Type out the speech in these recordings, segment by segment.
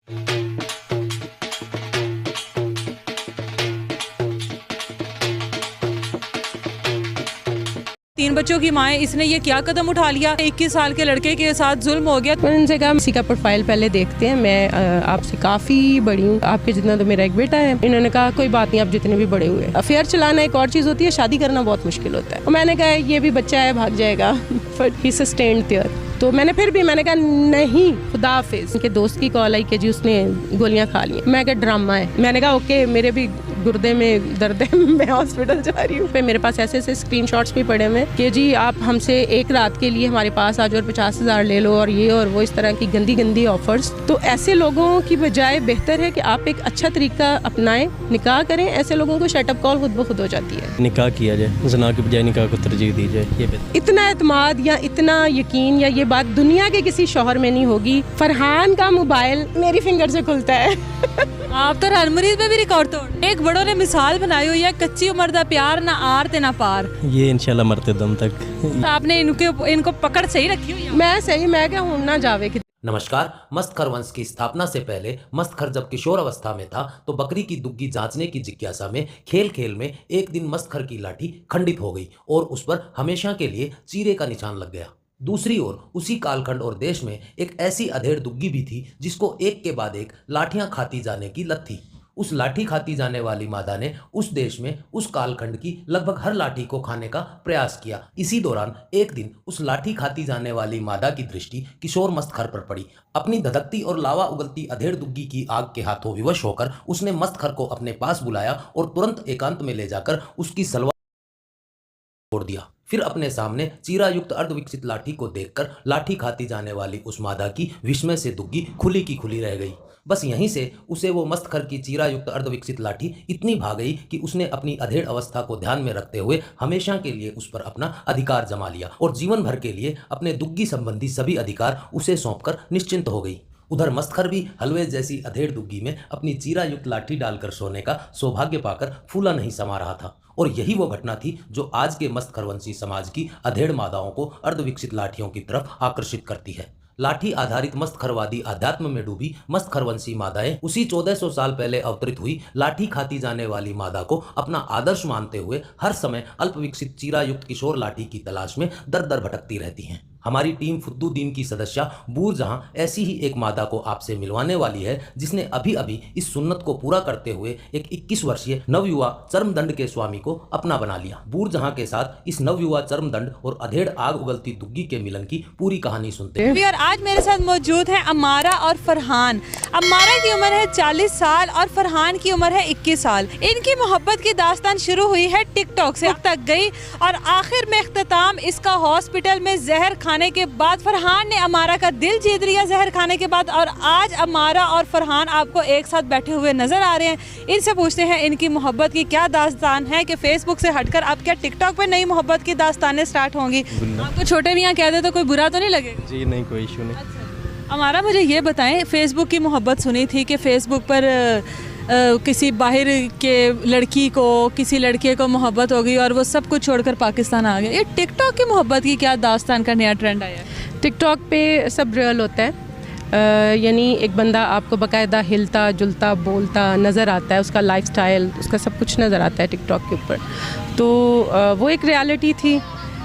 तीन बच्चों की माँ है, इसने ये क्या कदम उठा लिया। 21 साल के लड़के के साथ जुल्म हो गया। मैंने इनसे कहा किसी का प्रोफाइल पहले देखते हैं, मैं आपसे काफ़ी बड़ी हूँ, आपके जितना तो मेरा एक बेटा है। इन्होंने कहा कोई बात नहीं, आप जितने भी बड़े हुए। अफेयर चलाना एक और चीज़ होती है, शादी करना बहुत मुश्किल होता है। मैंने कहा ये भी बच्चा है, भाग जाएगा। But he sustained there. तो मैंने कहा नहीं, खुदा हाफिज। उनके दोस्त की कॉल आई कि जी उसने गोलियां खा ली। मैं कहा ड्रामा है। मैंने कहा ओके, मेरे भी गुर्दे में दर्द है, मैं हॉस्पिटल जा रही हूँ। मेरे पास ऐसे ऐसे स्क्रीनशॉट्स भी पड़े हुए कि जी आप हमसे एक रात के लिए हमारे पास आ जाओ और 50,000 ले लो और ये और वो, इस तरह की गंदी गंदी ऑफर्स। तो ऐसे लोगों की बजाय बेहतर है कि आप एक अच्छा तरीका अपनाएं, निकाह करें। ऐसे लोगों को शटअप कॉल खुद ब खुद हो जाती है। निकाह किया जाए, ज़ना की बजाय निकाह को तरजीह दी जाए। ये इतना एतमाद या इतना यकीन या ये बात दुनिया के किसी शौहर में नहीं होगी। फरहान का मोबाइल मेरी फिंगर से खुलता है। आप तो हर मरीज में भी रिकॉर्ड तोड़। एक बड़ों ने मिसाल बनाई हुई है, कच्ची उम्र दा प्यार ना आर ते ना पार। ये इंशाल्लाह मरते दम तक। तो आपने इनको पकड़ सही रखी हुई है। मैं क्या हूं ना जावे। नमस्कार। मस्तखर वंश की स्थापना से पहले मस्तखर जब किशोर अवस्था में था तो बकरी की दुग्गी जांचने की जिज्ञासा में खेल खेल में एक दिन मस्तखर की लाठी खंडित हो गई और उस पर हमेशा के लिए चीरे का निशान लग गया। दूसरी ओर उसी कालखंड और देश में एक ऐसी अधेड़ दुग्गी भी थी जिसको एक के बाद एक लाठियां खाती जाने की लत थी। उस लाठी खाती जाने वाली मादा ने उस देश में उस कालखंड की लगभग हर लाठी को खाने का प्रयास किया। इसी दौरान एक दिन उस लाठी खाती जाने वाली मादा की दृष्टि किशोर मस्तखर पर पड़ी। अपनी धधकती और लावा उगलती अधेड़ दुग्गी की आग के हाथों विवश होकर उसने मस्तखर को अपने पास बुलाया और तुरंत एकांत में ले जाकर उसकी सलवार तोड़ दिया। फिर अपने सामने चीरा युक्त अर्धविकसित लाठी को देखकर लाठी खाती जाने वाली उस मादा की विस्मय से दुग्गी खुली की खुली रह गई। बस यहीं से उसे वो मस्तखर की चीरा युक्त अर्धविकसित लाठी इतनी भा गई कि उसने अपनी अधेड़ अवस्था को ध्यान में रखते हुए हमेशा के लिए उस पर अपना अधिकार जमा लिया और जीवन भर के लिए अपने दुग्गी संबंधी सभी अधिकार उसे सौंपकर निश्चिंत हो गई। उधर मस्तखर भी हलवे जैसी अधेड़ दुग्गी में अपनी चीरा युक्त लाठी डालकर सोने का सौभाग्य पाकर फूला नहीं समा रहा था। और यही वो घटना थी जो आज के मस्तखरवंशी समाज की अधेड़ मादाओं को अर्धविकसित लाठियों की तरफ आकर्षित करती है। लाठी आधारित मस्तखरवादी अध्यात्म में डूबी मस्तखरवंशी मादाएं उसी 1400 साल पहले अवतरित हुई लाठी खाती जाने वाली मादा को अपना आदर्श मानते हुए हर समय अल्पविकसित चीरा युक्त किशोर लाठी की तलाश में दर दर भटकती रहती हैं। हमारी टीम फुद्दुद्दीन की सदस्या बूर जहां ऐसी ही एक मादा को आपसे मिलवाने वाली है जिसने अभी अभी इस सुन्नत को पूरा करते हुए एक 21 वर्षीय नवयुवा चर्मदंड के स्वामी को अपना बना लिया। बूर जहां के साथ इस नवयुवा चर्मदंड और अधेड़ आग उगलती दुग्गी के मिलन की पूरी कहानी सुनते हैं। और आज मेरे साथ मौजूद है अमारा और फरहान। अमारा की उम्र है 40 साल और फरहान की उम्र है 21 साल। इनकी मोहब्बत की दास्तान शुरू हुई है टिकटॉक से, अब तक गई और आखिर में इख्तिताम इसका हॉस्पिटल में जहर खाने के बाद। फरहान ने अमारा का दिल जीत लिया जहर खाने के बाद और आज अमारा और फरहान आपको एक साथ बैठे हुए नजर आ रहे हैं। इनसे पूछते हैं इनकी मोहब्बत की क्या दास्तान है कि फेसबुक से हटकर अब क्या टिकटॉक पे नई मोहब्बत की दास्तानें स्टार्ट होंगी। आपको छोटे मियां कह दे तो कोई बुरा तो नहीं लगेगा? जी नहीं, कोई इशू नहीं। हमारा मुझे ये बताएं, फेसबुक की मोहब्बत सुनी थी कि फेसबुक पर किसी बाहर के लड़की को किसी लड़के को मोहब्बत हो गई और वो सब कुछ छोड़कर पाकिस्तान आ गया। ये टिकटॉक की मोहब्बत की क्या दास्तान का नया ट्रेंड आया है? टिकटॉक पे सब रियल होता है, यानी एक बंदा आपको बाकायदा हिलता जुलता बोलता नज़र आता है, उसका लाइफस्टाइल, उसका सब कुछ नज़र आता है टिकटॉक के ऊपर। तो वो एक रियलिटी थी।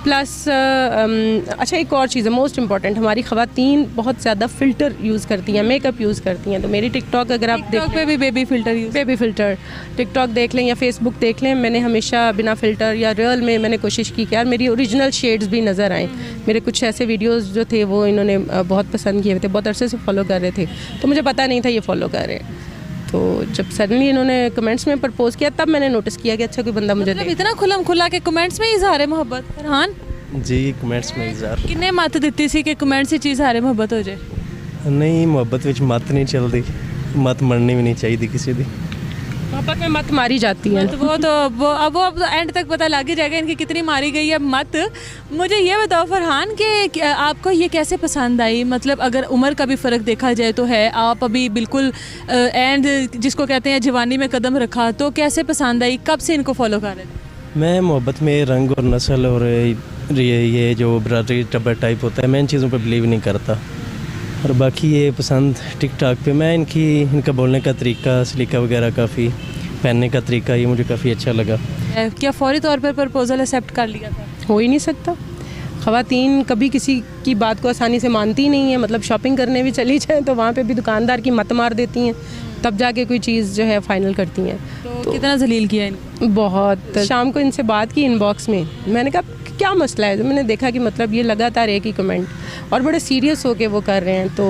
प्लस अच्छा एक और चीज़ है मोस्ट इम्पॉर्टेंट, हमारी ख़वातीन बहुत ज़्यादा फ़िल्टर यूज़ करती हैं, मेकअप यूज़ करती हैं। तो मेरी टिकटॉक अगर आप टिकटॉक पे भी बेबी फ़िल्टर टिकटॉक देख लें या फेसबुक देख लें, मैंने हमेशा बिना फ़िल्टर या रियल में मैंने कोशिश की कि यार मेरी ओरिजिनल शेड्स भी नज़र आएँ। मेरे कुछ ऐसे वीडियोज़ जो थे वो इन्होंने बहुत पसंद किए हुए थे, बहुत अरसे से फॉलो कर रहे थे, तो मुझे पता नहीं था ये फॉलो कर रहे हैं। तो जब सडनली इन्होंने कमेंट्स में प्रपोज किया तब मैंने नोटिस किया कि अच्छा कोई बंदा मुझे मतलब इतना खुलम खुला के कमेंट्स में इजहार मोहब्बत। फरहान जी कमेंट्स में इजहार किन्ने मत दिती सी कि कमेंट्स विच इजहार मोहब्बत हो जाए? नहीं, मुहब्बत विच मत नहीं चलती, मत मरनी भी नहीं चाहिए किसी दी। मोहब्बत में मत मारी जाती है। तो वो अब एंड तक पता लग ही जाएगा इनकी कितनी मारी गई है मत। मुझे ये बताओ फरहान कि आपको ये कैसे पसंद आई? मतलब अगर उम्र का भी फ़र्क देखा जाए तो है, आप अभी बिल्कुल एंड जिसको कहते हैं जवानी में कदम रखा, तो कैसे पसंद आई? कब से इनको फॉलो कर रहे थे? मैं मोहब्बत में रंग और नस्ल और ये जो बरादरी टब्बर टाइप होता है, मैं इन चीज़ों पर बिलीव नहीं करता। और बाकी ये पसंद टिकटॉक पे मैं इनका बोलने का तरीका, सलीका वगैरह, काफ़ी पहनने का तरीका, ये मुझे काफ़ी अच्छा लगा। क्या फौरी तौर पर प्रपोजल एक्सेप्ट कर लिया था? हो ही नहीं सकता। ख़वातीन कभी किसी की बात को आसानी से मानती नहीं है। मतलब शॉपिंग करने भी चली जाएँ तो वहाँ पे भी दुकानदार की मत मार देती हैं, तब जाके कोई चीज़ जो है फ़ाइनल करती हैं। तो कितना जलील किया इनको? बहुत। शाम को इनसे बात की इनबॉक्स में, मैंने कहा क्या मसला है। मैंने देखा कि मतलब ये लगातार एक ही कमेंट और बड़े सीरियस होके वो कर रहे हैं, तो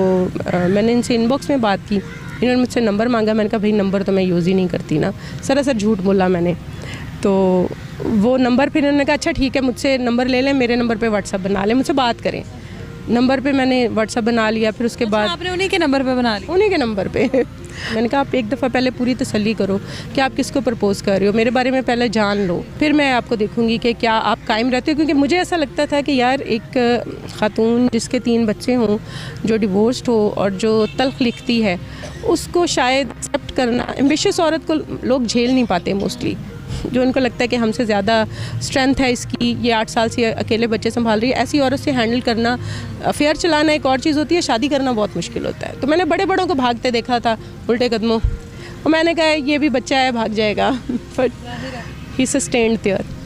मैंने इनसे इनबॉक्स में बात की। इन्होंने मुझसे नंबर मांगा, मैंने कहा भाई नंबर तो मैं यूज़ ही नहीं करती ना, सरासर झूठ बोला मैंने। तो वो नंबर फिर इन्होंने कहा अच्छा ठीक है, मुझसे नंबर ले लें, मेरे नंबर पे व्हाट्सअप बना लें, मुझसे बात करें। नंबर पे मैंने व्हाट्सअप बना लिया। फिर उसके बाद आपने उन्हीं के नंबर पे बना लिया? उन्हीं के नंबर पे मैंने कहा आप एक दफ़ा पहले पूरी तसल्ली करो कि आप किसको प्रपोज़ कर रहे हो, मेरे बारे में पहले जान लो, फिर मैं आपको देखूंगी कि क्या आप कायम रहते हो। क्योंकि मुझे ऐसा लगता था कि यार एक ख़ातून जिसके 3 बच्चे हों, जो डिवोर्स्ड हो और जो तल्ख लिखती है, उसको शायद एक्सेप्ट करना, एम्बिशियस औरत को लोग झेल नहीं पाते मोस्टली, जो उनको लगता है कि हमसे ज़्यादा स्ट्रेंथ है इसकी, ये 8 साल से अकेले बच्चे संभाल रही है। ऐसी औरत से हैंडल करना, अफेयर चलाना एक और चीज़ होती है, शादी करना बहुत मुश्किल होता है। तो मैंने बड़े बड़ों को भागते देखा था उल्टे कदमों, और मैंने कहा ये भी बच्चा है, भाग जाएगा, बट ही सस्टेन्ड देयर।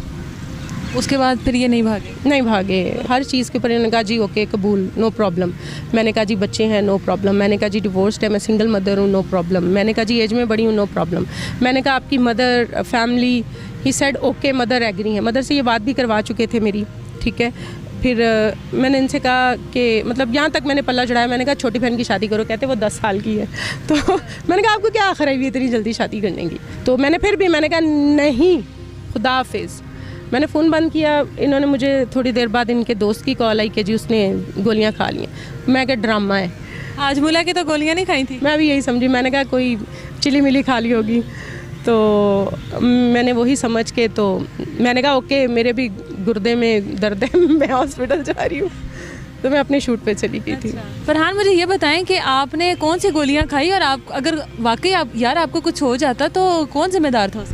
उसके बाद फिर ये नहीं भागे हर चीज़ के ऊपर इन्होंने कहा जी ओके कबूल, नो प्रॉब्लम। मैंने कहा जी बच्चे हैं, नो प्रॉब्लम। मैंने कहा जी डिवोर्स्ड है, मैं सिंगल मदर हूँ, नो प्रॉब्लम। मैंने कहा जी एज में बड़ी हूँ, नो प्रॉब्लम। मैंने कहा आपकी mother family, he said okay, mother agree है। मदर से ये बात भी करवा चुके थे मेरी, ठीक है। फिर मैंने इनसे कहा कि मतलब यहाँ तक मैंने पल्ला चढ़ाया, मैंने कहा छोटी बहन की शादी करो, कहते वो 10 साल की है। तो मैंने कहा आपको क्या आखिर है भी इतनी जल्दी शादी करने की। तो मैंने कहा नहीं, खुदा हाफिज़। मैंने फ़ोन बंद किया। इन्होंने मुझे थोड़ी देर बाद इनके दोस्त की कॉल आई कि जी उसने गोलियां खा ली हैं। मैं कहा ड्रामा है। आज मुला की तो गोलियां नहीं खाई थी? मैं भी यही समझी, मैंने कहा कोई चिली मिली खा ली होगी। तो मैंने वही समझ के, तो मैंने कहा ओके मेरे भी गुर्दे में दर्द है, मैं हॉस्पिटल जा रही हूँ। तो मैं अपने शूट पे चली गई थी। फरहान मुझे ये बताएं कि आपने कौन सी गोलियां खाई, और आप अगर वाकई आपको कुछ हो जाता तो कौन जिम्मेदार था?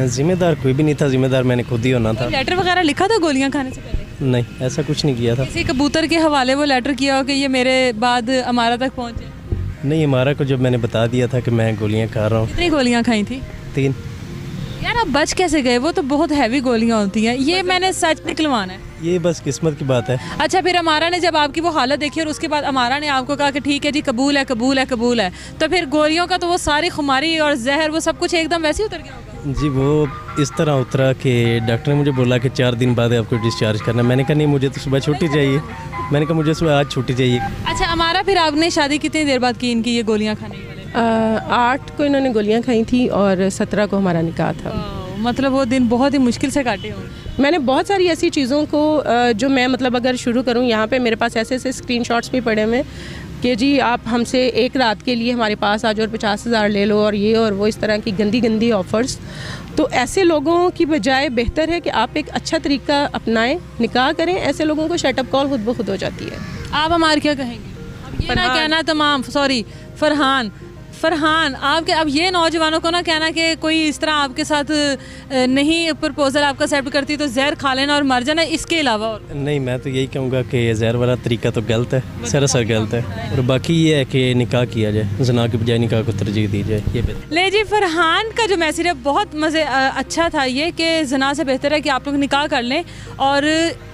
ज़िम्मेदार कोई भी नहीं था, ज़िम्मेदार मैंने खुद ही होना था। लेटर वगैरह लिखा था गोलियां खाने से पहले? नहीं, ऐसा कुछ नहीं किया था। किसी कबूतर के हवाले वो लेटर किया हो कि ये मेरे बाद अमारा तक पहुँचे? नहीं, हमारा को जब मैंने बता दिया था कि मैं गोलियां खा रहा हूँ। कितनी गोलियां खाई थी? 3। यार आप बच कैसे गए? वो तो बहुत हैवी गोलियां होती हैं, ये मैंने सच निकलवाना है। ये बस किस्मत की बात है। अच्छा, फिर अमारा ने जब आपकी वो हालत देखी और उसके बाद अमारा ने आपको कहा कि ठीक है जी कबूल है, कबूल है, कबूल है, तो फिर गोलियों का तो वो सारी खुमारी और जहर वो सब कुछ एकदम वैसे ही उतर गया होगा? जी, वो इस तरह उतरा कि डॉक्टर ने मुझे बोला कि 4 दिन बाद आपको डिस्चार्ज करना। मैंने कहा नहीं, मुझे तो सुबह छुट्टी चाहिए। मैंने कहा मुझे सुबह आज छुट्टी चाहिए। अच्छा अमारा, फिर आपने शादी कितनी देर बाद की इनकी ये गोलियां खाने वाले? 8 को इन्होंने गोलियां खाई थी और 17 को हमारा निकाह था। मतलब वो दिन बहुत ही मुश्किल से काटे होंगे। मैंने बहुत सारी ऐसी चीज़ों को जो मैं मतलब अगर शुरू करूं, यहाँ पे मेरे पास ऐसे स्क्रीनशॉट्स भी पड़े हुए कि जी आप हमसे एक रात के लिए हमारे पास आ जाओ और 50,000 ले लो और ये और वो, इस तरह की गंदी गंदी ऑफ़र्स। तो ऐसे लोगों की बजाय बेहतर है कि आप एक अच्छा तरीका अपनाएं, निकाह करें। ऐसे लोगों को शटअप कॉल खुद ब खुद हो जाती है। आप हमारे क्या कहेंगे? अब ये ना कहना तमाम, सॉरी फरहान आपके, अब ये नौजवानों को ना कहना कि कोई इस तरह आपके साथ नहीं प्रपोजल आपका एक्सेप्ट करती तो जहर खा लेना और मर जाना, इसके अलावा और नहीं, मैं तो यही कहूँगा कि जहर वाला तरीका तो गलत है, सरासर गलत है। और बाकी ये है कि निकाह किया जाए, जना के बजाय निकाह को तरजीह दी जाए, ये बेहतर। ले जी, फरहान का जो मैसेज है बहुत अच्छा था ये कि जना से बेहतर है कि आप लोग निकाह कर लें। और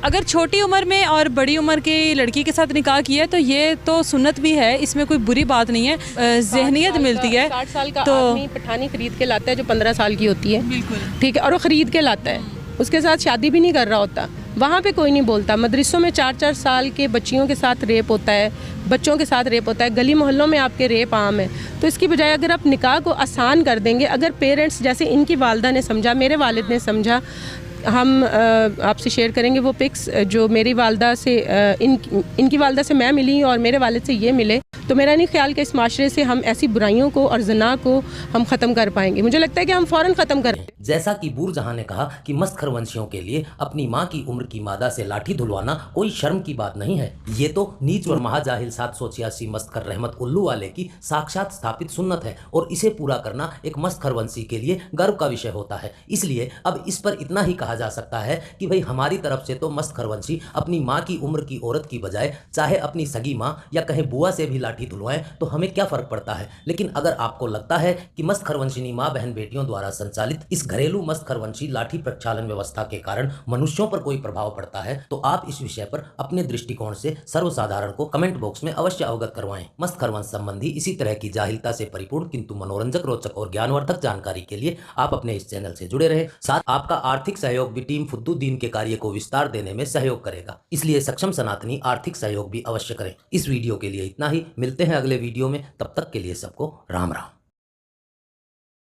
अगर छोटी उम्र में और बड़ी उम्र की लड़की के साथ निकाह किया तो ये तो सुन्नत भी है, इसमें कोई बुरी बात नहीं है, ज़हनियत मिलती है। 60 साल का तो आदमी पठानी खरीद के लाता है जो 15 साल की होती है, बिल्कुल ठीक है, और वो ख़रीद के लाता है, उसके साथ शादी भी नहीं कर रहा होता। वहाँ पे कोई नहीं बोलता। मदरसों में 4-4 साल के बच्चियों के साथ रेप होता है, बच्चों के साथ रेप होता है, गली मोहल्लों में आपके रेप आम है। तो इसकी बजाय अगर आप निकाह को आसान कर देंगे, अगर पेरेंट्स जैसे इनकी वालदा ने समझा, मेरे वालिद ने समझा, हम आपसे शेयर करेंगे वो पिक्स जो मेरी वालदा से इनकी वालदा से मैं मिली और मेरे वालिद से ये मिले, तो मेरा नहीं ख्याल कि इस माशरे से हम ऐसी बुराइयों को और जना को हम ख़त्म कर पाएंगे। मुझे लगता है कि हम फ़ौरन ख़त्म कर। जैसा कि बूरजहां ने कहा कि मस्खर वंशियों के लिए अपनी माँ की उम्र की मादा से लाठी धुलवाना कोई शर्म की बात नहीं है। ये तो नीच और महाजाहिल 786 मस्खर रहमत उल्लू वाले की साक्षात स्थापित सुन्नत है और इसे पूरा करना एक मस्खर वंशी के लिए गर्व का विषय होता है। इसलिए अब इस पर इतना ही कहा जा सकता है कि भाई हमारी तरफ से तो मस्खर वंशी अपनी माँ की उम्र की औरत की बजाय चाहे अपनी सगी माँ या कहे बुआ से भी लाठी धुलवाएं तो हमें क्या फर्क पड़ता है। लेकिन अगर आपको लगता है कि मस्खरवंशिनी माँ बहन बेटियों द्वारा संचालित इस घरेलू मस्खरवंशी लाठी प्रक्षालन व्यवस्था के कारण मनुष्यों पर कोई प्रभाव पड़ता है तो आप इस विषय पर अपने दृष्टिकोण से सर्वसाधारण को कमेंट बॉक्स में अवश्य अवगत करवाएं। मस्खरवंश संबंधी इसी तरह की जाहिलता से परिपूर्ण किंतु मनोरंजक, रोचक और ज्ञानवर्धक जानकारी के लिए आप अपने इस चैनल से जुड़े रहे। साथ आपका आर्थिक सहयोग भी टीम फुद्दुद्दीन के कार्य को विस्तार देने में सहयोग करेगा, इसलिए सक्षम सनातनी आर्थिक सहयोग भी अवश्य करें। इस वीडियो के लिए इतना ही, मिलते हैं अगले वीडियो में, तब तक के लिए सबको राम राम।